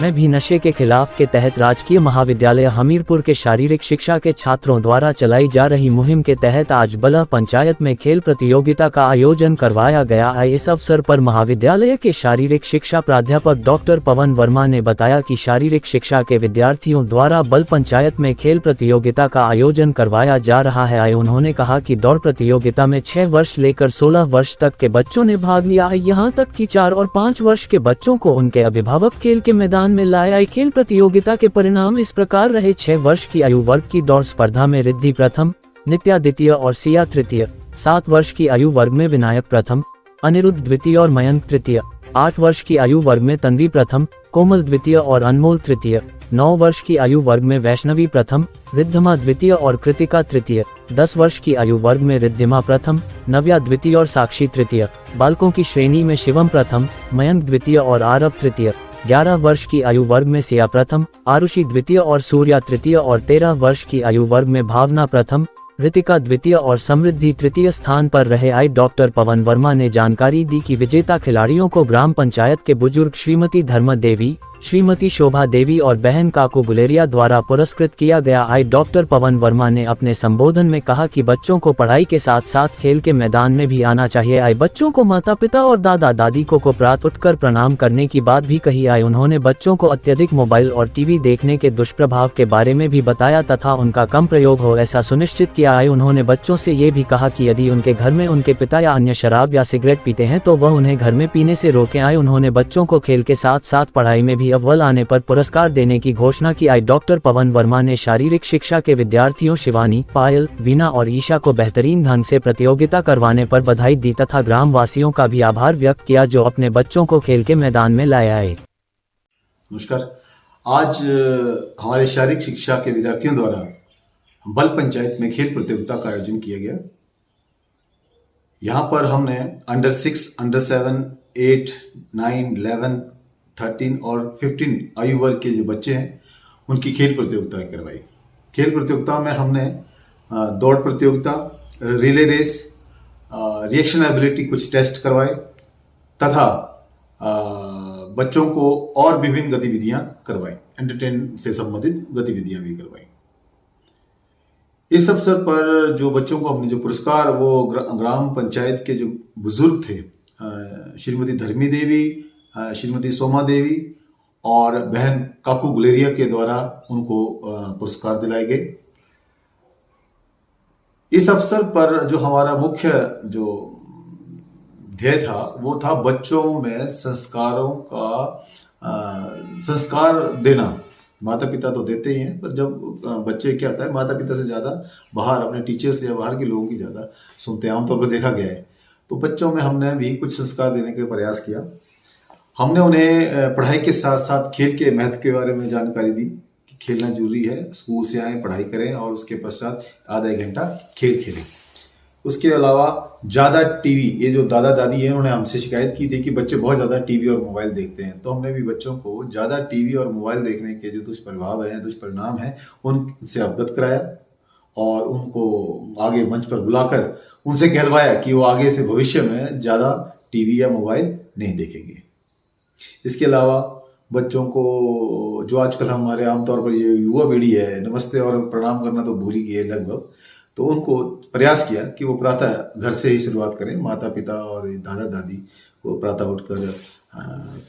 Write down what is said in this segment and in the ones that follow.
में भी नशे के खिलाफ के तहत राजकीय महाविद्यालय हमीरपुर के शारीरिक शिक्षा के छात्रों द्वारा चलाई जा रही मुहिम के तहत आज बलह पंचायत में खेल प्रतियोगिता का आयोजन करवाया गया है। इस अवसर पर महाविद्यालय के शारीरिक शिक्षा प्राध्यापक डॉक्टर पवन वर्मा ने बताया कि शारीरिक शिक्षा के विद्यार्थियों द्वारा बल पंचायत में खेल प्रतियोगिता का आयोजन करवाया जा रहा है। उन्होंने कहा कि दौड़ प्रतियोगिता में 6 वर्ष लेकर 16 वर्ष तक के बच्चों ने भाग लिया है। यहाँ तक कि 4 और 5 वर्ष के बच्चों को उनके अभिभावक खेल के मैदान में लाया। खेल प्रतियोगिता के परिणाम इस प्रकार रहे। 6 वर्ष की आयु वर्ग की दौड़ स्पर्धा में रिद्धि प्रथम, नित्या द्वितीय और सिया तृतीय। 7 वर्ष की आयु वर्ग में विनायक प्रथम, अनिरुद्ध द्वितीय और मयंक तृतीय। 8 वर्ष की आयु वर्ग में तन्वी प्रथम, कोमल द्वितीय और अनमोल तृतीय। 9 वर्ष की आयु वर्ग में वैष्णवी प्रथम, रिद्धिमा द्वितीय और कृतिका तृतीय। 10 वर्ष की आयु वर्ग में रिद्धिमा प्रथम, नव्या द्वितीय और साक्षी तृतीय। बालकों की श्रेणी में शिवम प्रथम, मयंक द्वितीय और आरव तृतीय। 11 वर्ष की आयु वर्ग में सिया प्रथम, आरुषि द्वितीय और सूर्या तृतीय और 13 वर्ष की आयु वर्ग में भावना प्रथम, ऋतिका द्वितीय और समृद्धि तृतीय स्थान पर रहे। डॉक्टर पवन वर्मा ने जानकारी दी कि विजेता खिलाड़ियों को ग्राम पंचायत के बुजुर्ग श्रीमती धर्म देवी, श्रीमती शोभा देवी और बहन काकू गुलेरिया द्वारा पुरस्कृत किया गया। डॉक्टर पवन वर्मा ने अपने संबोधन में कहा कि बच्चों को पढ़ाई के साथ साथ खेल के मैदान में भी आना चाहिए। बच्चों को माता पिता और दादा दादी को प्रात उठकर प्रणाम करने की बात भी कही। उन्होंने बच्चों को अत्यधिक मोबाइल और टीवी देखने के दुष्प्रभाव के बारे में भी बताया तथा उनका कम प्रयोग हो ऐसा सुनिश्चित किया। उन्होंने बच्चों से ये भी कहा कि यदि उनके घर में उनके पिता या अन्य शराब या सिगरेट पीते हैं तो वह उन्हें घर में पीने से रोकें। उन्होंने बच्चों को खेल के साथ साथ पढ़ाई में भी अव्वल आने पर पुरस्कार देने की घोषणा की। डॉक्टर पवन वर्मा ने शारीरिक शिक्षा के विद्यार्थियों शिवानी, पायल, वीना और ईशा को बेहतरीन ढंग से प्रतियोगिता करवाने पर बधाई दी तथा ग्राम वासियों का भी आभार व्यक्त किया जो अपने बच्चों को खेल के मैदान में लाया है। नमस्कार। आज हमारे शारीरिक शिक्षा के विद्यार्थियों द्वारा बल पंचायत में खेल प्रतियोगिता का आयोजन किया गया। यहाँ पर हमने अंडर 6, अंडर 7, 8, 9, 11, 13 और 15 आयु वर्ग के जो बच्चे हैं उनकी खेल प्रतियोगिताएं करवाई। खेल प्रतियोगिता में हमने दौड़ प्रतियोगिता, रिले रेस, रिएक्शन एबिलिटी कुछ टेस्ट करवाए तथा बच्चों को और विभिन्न गतिविधियां करवाई, एंटरटेन से संबंधित गतिविधियां भी करवाई। इस अवसर पर जो बच्चों को हमने जो पुरस्कार वो ग्राम पंचायत के जो बुजुर्ग थे, श्रीमती धर्मी देवी, श्रीमती सोमा देवी और बहन काकू गुलेरिया के द्वारा उनको पुरस्कार दिलाए गए। इस अवसर पर जो हमारा मुख्य जो ध्येय था वो था बच्चों में संस्कारों का संस्कार देना। माता पिता तो देते ही हैं, पर जब बच्चे क्या होता है माता पिता से ज़्यादा बाहर अपने टीचर्स या बाहर के लोगों की ज़्यादा सुनते हैं, आमतौर पर देखा गया है। तो बच्चों में हमने भी कुछ संस्कार देने का प्रयास किया। हमने उन्हें पढ़ाई के साथ साथ खेल के महत्व के बारे में जानकारी दी कि खेलना जरूरी है, स्कूल से आए पढ़ाई करें और उसके पश्चात आधा 1 घंटा खेल खेलें। उसके अलावा ज़्यादा टीवी, ये जो दादा दादी हैं उन्होंने हमसे शिकायत की थी कि बच्चे बहुत ज़्यादा टीवी और मोबाइल देखते हैं, तो हमने भी बच्चों को ज़्यादा टीवी और मोबाइल देखने के जो दुष्प्रभाव हैं, दुष्परिणाम हैं, उनसे अवगत कराया और उनको आगे मंच पर बुलाकर उनसे कहलवाया कि वो आगे से भविष्य में ज़्यादा टीवी या मोबाइल नहीं देखेंगे। इसके अलावा बच्चों को जो आजकल हमारे आमतौर पर ये युवा पीढ़ी है, नमस्ते और प्रणाम करना तो भूल ही गई है लगभग, तो उनको प्रयास किया कि वो प्रातः घर से ही शुरुआत करें। माता पिता और दादा दादी को प्रातः उठकर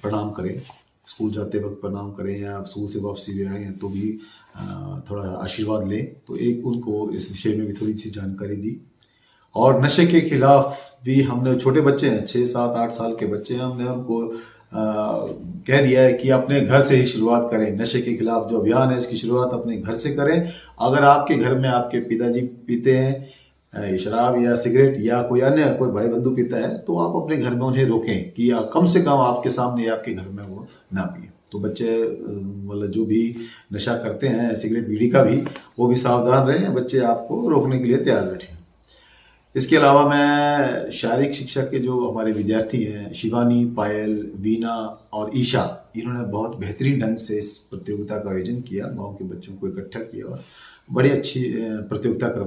प्रणाम करें, स्कूल जाते वक्त प्रणाम करें या स्कूल से वापसी भी आए हैं तो भी थोड़ा आशीर्वाद लें। तो एक उनको इस विषय में भी थोड़ी सी जानकारी दी। और नशे के खिलाफ भी हमने, छोटे बच्चे हैं 6, 7, 8 साल के बच्चे हैं, हमने उनको कह दिया है कि अपने घर से ही शुरुआत करें। नशे के खिलाफ जो अभियान है इसकी शुरुआत अपने घर से करें। अगर आपके घर में आपके पिताजी पीते हैं शराब या सिगरेट या कोई अन्य कोई भाई बंधु पीता है तो आप अपने घर में उन्हें रोकें कि कम से कम आपके सामने आपके घर में वो ना पिए। तो बच्चे मतलब जो भी नशा करते हैं सिगरेट बीड़ी का भी, वो भी सावधान रहें, बच्चे आपको रोकने के लिए तैयार बैठे। इसके अलावा मैं शारीरिक शिक्षा के जो हमारे विद्यार्थी हैं शिवानी, पायल, वीना और ईशा, इन्होंने बहुत बेहतरीन ढंग से इस प्रतियोगिता का आयोजन किया, गांव के बच्चों को इकट्ठा किया और बड़ी अच्छी प्रतियोगिता कर